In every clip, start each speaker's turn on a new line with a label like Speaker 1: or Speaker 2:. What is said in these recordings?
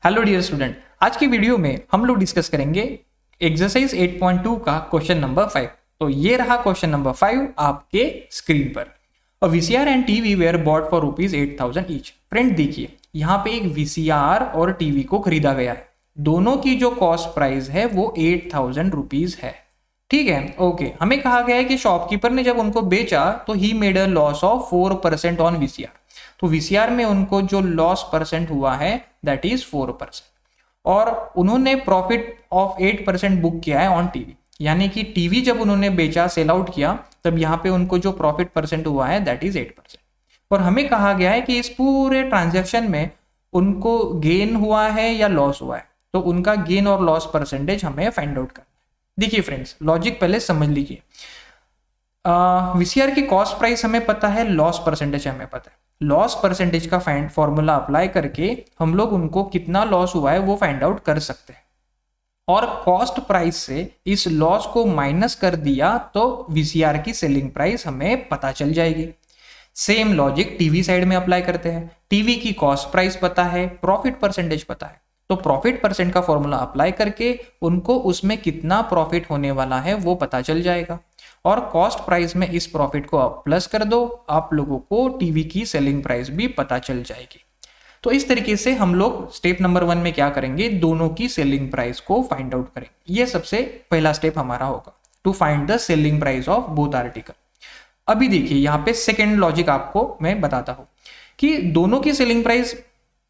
Speaker 1: Hello dear student, आज की video में हम लोग डिस्कस करेंगे एक्सरसाइज 8.2 का क्वेश्चन नंबर 5। तो ये रहा क्वेश्चन नंबर 5 आपके स्क्रीन पर। A VCR and TV were bought for ₹8,000 each. Friend देखिए, यहाँ पे एक वीसीआर और टीवी को खरीदा गया है। दोनों की जो कॉस्ट प्राइस है वो ₹8,000 है। ठीक है, ओके। हमें कहा गया है कि शॉपकीपर ने जब उनको बेचा तो he made a loss of 4% on VCR. तो वीसीआर में उनको जो लॉस परसेंट हुआ है दैट इज 4%, और उन्होंने प्रॉफिट ऑफ 8% बुक किया है ऑन टीवी। यानी कि टीवी जब उन्होंने बेचा, सेल आउट किया, तब यहाँ पे उनको जो प्रॉफिट परसेंट हुआ है दैट इज 8%। और हमें कहा गया है कि इस पूरे ट्रांजैक्शन में उनको गेन हुआ है या लॉस हुआ है, तो उनका गेन और लॉस परसेंटेज हमें फाइंड आउट करना है। देखिए फ्रेंड्स, लॉजिक पहले समझ लीजिए। वीसीआर की कॉस्ट प्राइस हमें पता है, लॉस परसेंटेज हमें पता है। लॉस परसेंटेज का फाइंड फॉर्मूला अप्लाई करके हम लोग उनको कितना लॉस हुआ है वो फाइंड आउट कर सकते हैं, और कॉस्ट प्राइस से इस लॉस को माइनस कर दिया तो वीसीआर की सेलिंग प्राइस हमें पता चल जाएगी। सेम लॉजिक टीवी साइड में अप्लाई करते हैं। टीवी की कॉस्ट प्राइस पता है, प्रॉफिट परसेंटेज पता है, तो प्रॉफिट परसेंट का फॉर्मूला अप्लाई करके उनको उसमें कितना प्रॉफिट होने वाला है वो पता चल जाएगा, और कॉस्ट प्राइस में इस प्रॉफिट को आप प्लस कर दो, आप लोगों को टीवी की सेलिंग प्राइस भी पता चल जाएगी। तो इस तरीके से हम लोग स्टेप नंबर 1 में क्या करेंगे, दोनों की सेलिंग प्राइस को फाइंड आउट करेंगे। ये सबसे पहला स्टेप हमारा होगा, to find the selling price of both article. अभी देखिए, यहाँ पे सेकेंड लॉजिक आपको मैं बताता हूं कि दोनों की सेलिंग प्राइस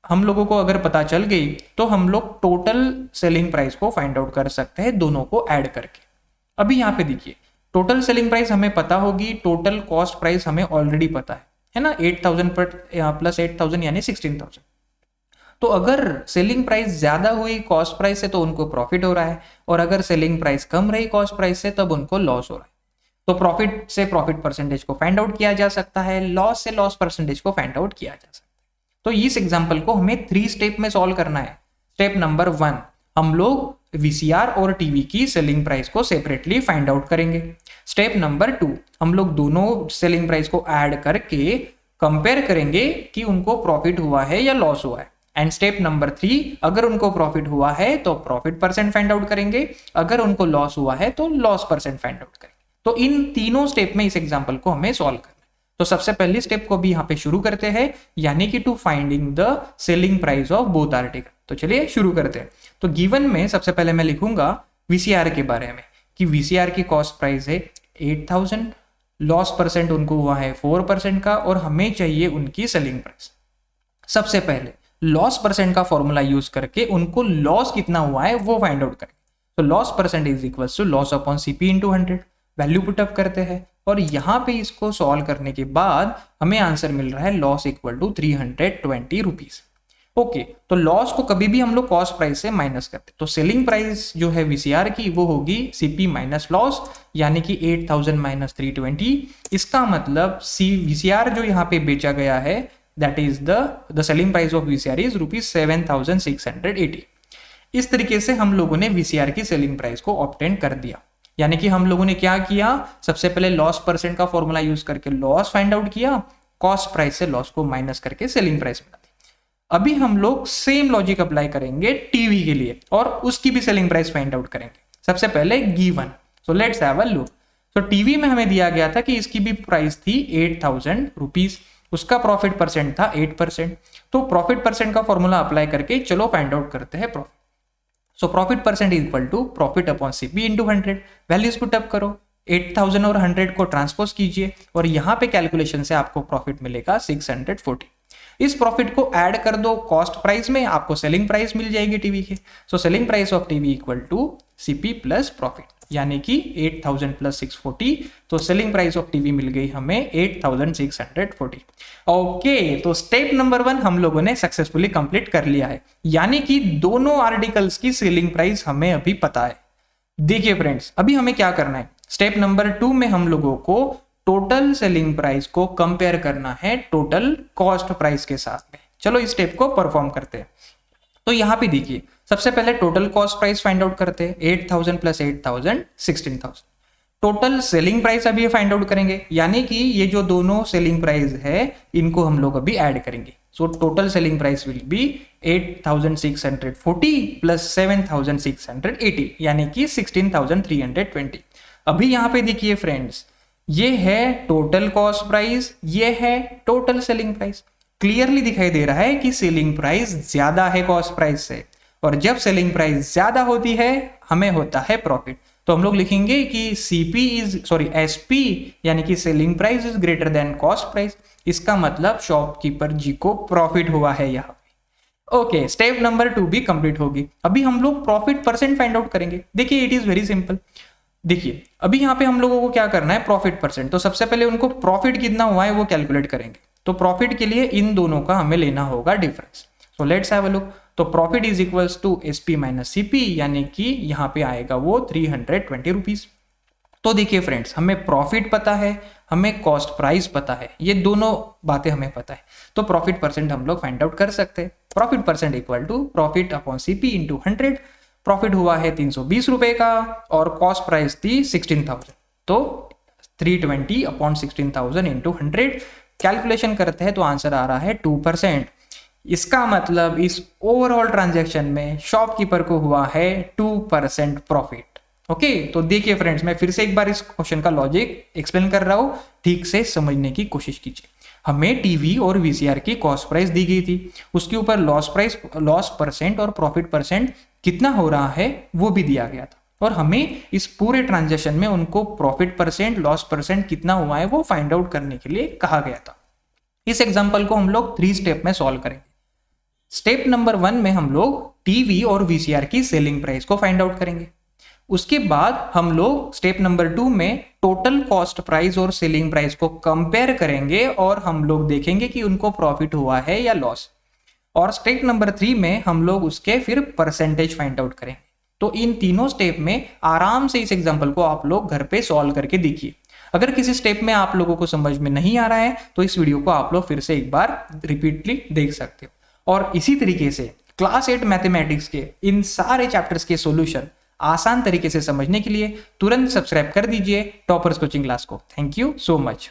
Speaker 1: हम लोगों को अगर पता चल गई तो हम लोग टोटल सेलिंग प्राइस को फाइंड आउट कर सकते हैं दोनों को ऐड करके। अभी यहाँ पे देखिए, टोटल सेलिंग प्राइस हमें पता होगी, टोटल कॉस्ट प्राइस हमें ऑलरेडी पता है ना, 8,000 प्लस 8,000 यानी 16,000। तो अगर सेलिंग प्राइस ज्यादा हुई कॉस्ट प्राइस से तो उनको प्रॉफिट हो रहा है, और अगर सेलिंग प्राइस कम रही कॉस्ट प्राइस से तब उनको लॉस हो रहा है। तो प्रॉफिट से प्रॉफिट परसेंटेज को फाइंड आउट किया जा सकता है, लॉस से लॉस परसेंटेज को फाइंड आउट किया जा सकता है। तो इस एग्जांपल को हमें 3 स्टेप में सॉल्व करना है। स्टेप नंबर 1, हम लोग वीसीआर और टीवी की सेलिंग प्राइस को सेपरेटली फाइंड आउट करेंगे। स्टेप नंबर 2, हम लोग दोनों सेलिंग प्राइस को ऐड करके कंपेयर करेंगे कि उनको प्रॉफिट हुआ है या लॉस हुआ है। एंड स्टेप नंबर 3, अगर उनको प्रॉफिट हुआ है तो प्रॉफिट परसेंट फाइंड आउट करेंगे, अगर उनको लॉस हुआ है तो लॉस परसेंट फाइंड आउट करेंगे। तो इन तीनों स्टेप में इस एग्जाम्पल को हमें सॉल्व करना है। तो सबसे पहली स्टेप को भी यहाँ पे शुरू करते हैं, यानी कि to finding the selling price of both article. तो चलिए शुरू करते हैं। तो गिवन में सबसे पहले मैं लिखूंगा वीसीआर के बारे में कि वीसीआर की कॉस्ट प्राइस है 8,000, लॉस परसेंट उनको हुआ है 4% का, और हमें चाहिए उनकी सेलिंग प्राइस। सबसे पहले लॉस परसेंट का फॉर्मूला यूज करके उनको लॉस कितना हुआ है वो फाइंड आउट करें। तो loss percent is equal to loss upon CP into 100। Value put up करते हैं, और यहां पे इसको सॉल्व करने के बाद हमें आंसर मिल रहा है loss equal to 320 rupees. Okay, तो लॉस को कभी भी हम लोग कॉस्ट प्राइस से माइनस करते हैं। तो सेलिंग प्राइस जो है वीसीआर की वो होगी सीपी माइनस लॉस, यानी कि 8,000 माइनस 320। इसका मतलब वीसीआर जो यहाँ पे बेचा गया है that is the selling price of VCR is ₹7,680। इस तरीके से हम लोगों ने वीसीआर की सेलिंग प्राइस को ऑब्टेन कर दिया। यानी कि हम लोगों ने क्या किया, सबसे पहले लॉस परसेंट का फॉर्मूला यूज करके लॉस फाइंड आउट किया, कॉस्ट प्राइस से लॉस को माइनस करके सेलिंग प्राइस बना दी। अभी हम लोग सेम लॉजिक अप्लाई करेंगे टीवी के लिए, और उसकी भी सेलिंग प्राइस फाइंड आउट करेंगे। सबसे पहले given, so let's have a look. तो टीवी में हमें दिया गया था कि इसकी भी प्राइस थी 8,000 रुपीज, उसका प्रॉफिट परसेंट था 8%। तो प्रॉफिट परसेंट का फॉर्मूला अप्लाई करके चलो फाइंड आउट करते हैं profit. So profit percent is equal to profit upon CP into 100। Values put up करो, 8,000 और 100 को ट्रांसपोज कीजिए, और यहाँ पे कैलकुलेशन से आपको प्रॉफिट मिलेगा 640। इस प्रॉफिट को ऐड कर दो कॉस्ट प्राइस में, आपको सेलिंग प्राइस मिल जाएगी टीवी की। So selling price of TV equal to CP plus profit, यानी कि 8,000 प्लस 640। तो सेलिंग प्राइस ऑफ टीवी मिल गई हमें 8,640। ओके, तो स्टेप नंबर 1 हम लोगों ने सक्सेसफुली कंप्लीट कर लिया है, यानी कि दोनों आर्टिकल्स की सेलिंग प्राइस हमें अभी पता है। देखिए फ्रेंड्स, अभी हमें क्या करना है, स्टेप नंबर 2 में हम लोगों को टोटल सेलिंग प्राइस को कंपेयर करना है टोटल कॉस्ट प्राइस के साथ में। चलो इस स्टेप को परफॉर्म करते हैं। तो यहाँ पे देखिए, सबसे पहले total cost price find out करते हैं, 8,000 प्लस 8,000 16,000। टोटल सेलिंग प्राइस अभी फाइंड आउट करेंगे, यानी कि ये जो दोनों सेलिंग प्राइस है इनको हम लोग अभी ऐड करेंगे। So total selling price will be 8,640 plus 7,680 यानी कि 16,320। अभी यहाँ पे देखिए फ्रेंड्स, ये है टोटल कॉस्ट प्राइस, ये है टोटल सेलिंग प्राइस। क्लियरली दिखाई दे रहा है कि सेलिंग प्राइस ज्यादा है कॉस्ट प्राइस से, और जब सेलिंग प्राइस ज्यादा होती है हमें होता है प्रॉफिट। तो हम लोग लिखेंगे कि एसपी यानी कि selling price is greater than cost price. इसका मतलब शॉपकीपर जी को प्रॉफिट हुआ है यहाँ पे। ओके, स्टेप नंबर 2 भी कंप्लीट होगी। अभी हम लोग प्रॉफिट परसेंट फाइंड आउट करेंगे। देखिए इट इज वेरी सिंपल। देखिए अभी यहाँ पे हम लोगों को क्या करना है, प्रॉफिट परसेंट। तो सबसे पहले उनको प्रॉफिट कितना हुआ है वो कैलकुलेट करेंगे। तो प्रॉफिट के लिए इन दोनों का हमें लेना होगा difference. So let's have a look. तो profit is equals to SP minus CP, यानी कि यहाँ पे आएगा वो 320 रुपीज। तो देखिए फ्रेंड्स, हमें प्रॉफिट पता है, हमें कॉस्ट प्राइस पता है, ये दोनों बातें हमें पता है। तो प्रॉफिट परसेंट हम लोग फाइंड आउट कर सकते हैं। Profit percent equal to profit upon CP into 100। Profit हुआ है 320 रुपए का और कॉस्ट प्राइस थी 16,000। तो 320 अपॉन 16,000 इंटू 100 कैलकुलेशन करते हैं तो आंसर आ रहा है 2%। इसका मतलब इस ओवरऑल ट्रांजैक्शन में शॉपकीपर को हुआ है 2% प्रॉफिट। ओके, तो देखिए फ्रेंड्स, मैं फिर से एक बार इस क्वेश्चन का लॉजिक एक्सप्लेन कर रहा हूं, ठीक से समझने की कोशिश कीजिए। हमें टीवी और वीसीआर की कॉस्ट प्राइस दी गई थी, उसके ऊपर लॉस परसेंट और प्रॉफिट परसेंट कितना हो रहा है वो भी दिया गया था, और हमें इस पूरे ट्रांजैक्शन में उनको प्रॉफिट परसेंट लॉस परसेंट कितना हुआ है वो फाइंड आउट करने के लिए कहा गया था। इस एग्जाम्पल को हम लोग 3 स्टेप में सॉल्व करेंगे। स्टेप नंबर 1 में हम लोग टीवी और वीसीआर की सेलिंग प्राइस को फाइंड आउट करेंगे। उसके बाद हम लोग स्टेप नंबर 2 में टोटल कॉस्ट प्राइस और सेलिंग प्राइस को कंपेयर करेंगे और हम लोग देखेंगे कि उनको प्रॉफिट हुआ है या लॉस। और स्टेप नंबर 3 में हम लोग उसके फिर परसेंटेज फाइंड आउट करेंगे। तो इन तीनों स्टेप में आराम से इस एग्जाम्पल को आप लोग घर पे सॉल्व करके देखिए। अगर किसी स्टेप में आप लोगों को समझ में नहीं आ रहा है तो इस वीडियो को आप लोग फिर से एक बार रिपीटली देख सकते हो। और इसी तरीके से क्लास 8 मैथमेटिक्स के इन सारे चैप्टर्स के सॉल्यूशन आसान तरीके से समझने के लिए तुरंत सब्सक्राइब कर दीजिए टॉपर्स कोचिंग क्लास को। Thank you so much.